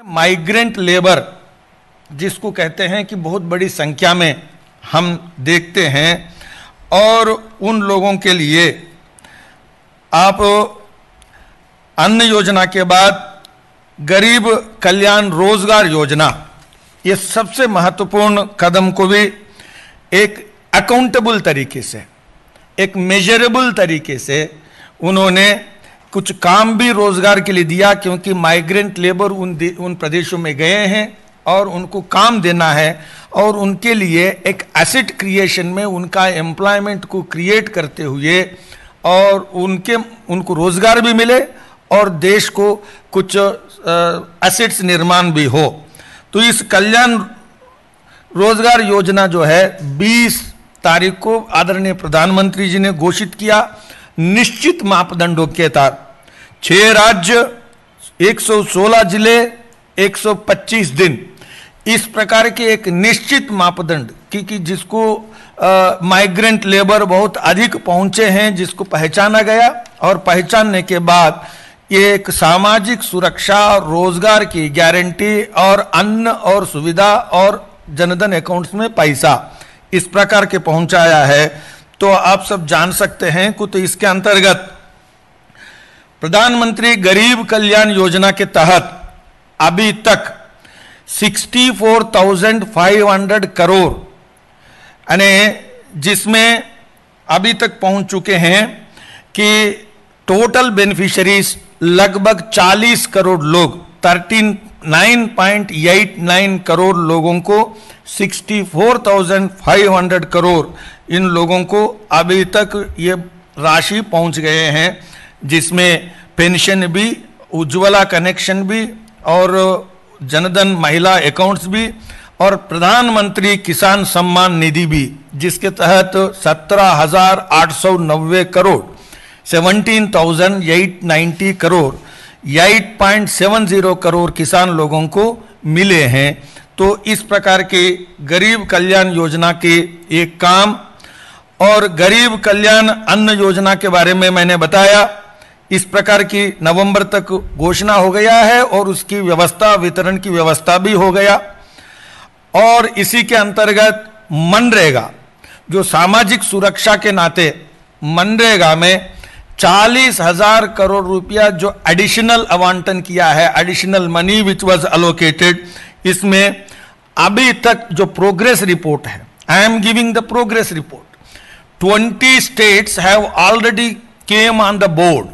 Migrant labour जिसको कहते हैं कि बहुत बड़ी संख्या में हम देखते हैं, और उन लोगों के लिए आप अन्न योजना के बाद गरीब कल्याण रोजगार योजना, ये सबसे महत्वपूर्ण कदम को भी एक अकाउंटेबल तरीके से, एक मेजरेबल तरीके से उन्होंने कुछ काम भी रोजगार के लिए दिया, क्योंकि माइग्रेंट लेबर उन प्रदेशों में गए हैं और उनको काम देना है, और उनके लिए एक एसेट क्रिएशन में उनका एम्प्लॉयमेंट को क्रिएट करते हुए और उनको रोजगार भी मिले और देश को कुछ एसेट्स निर्माण भी हो। तो इस कल्याण रोजगार योजना जो है 20 तारीख को आदरणीय प्रधानमंत्री जी ने घोषित किया, निश्चित मापदंडों के तहत 6 राज्य, 116 जिले, 125 दिन, इस प्रकार के एक निश्चित मापदंड कि जिसको माइग्रेंट लेबर बहुत अधिक पहुंचे हैं, जिसको पहचाना गया, और पहचानने के बाद ये एक सामाजिक सुरक्षा और रोजगार की गारंटी और अन्न और सुविधा और जनधन अकाउंट्स में पैसा इस प्रकार के पहुंचाया है। तो आप सब जान सकते हैं कि तो इसके अंतर्गत प्रधानमंत्री गरीब कल्याण योजना के तहत अभी तक 64,500 करोड़ यानी जिसमें अभी तक पहुंच चुके हैं कि टोटल बेनिफिशियरीज लगभग 40 करोड़ लोग, 39.89 करोड़ लोगों को 64,500 करोड़ इन लोगों को अभी तक ये राशि पहुंच गए हैं, जिसमें पेंशन भी, उज्ज्वला कनेक्शन भी और जनधन महिला अकाउंट्स भी और प्रधानमंत्री किसान सम्मान निधि भी, जिसके तहत 17,890 करोड़ 17,890 करोड़ 8.70 करोड़ किसान लोगों को मिले हैं। तो इस प्रकार के गरीब कल्याण योजना के एक काम, और गरीब कल्याण अन्न योजना के बारे में मैंने बताया, इस प्रकार की नवंबर तक घोषणा हो गया है और उसकी व्यवस्था, वितरण की व्यवस्था भी हो गया। और इसी के अंतर्गत मनरेगा, जो सामाजिक सुरक्षा के नाते मनरेगा में 40,000 करोड़ रुपया जो एडिशनल आवंटन किया है, additional money which was allocated, इसमें अभी तक जो प्रोग्रेस रिपोर्ट है, I am giving the progress report, 20 states have already came on the board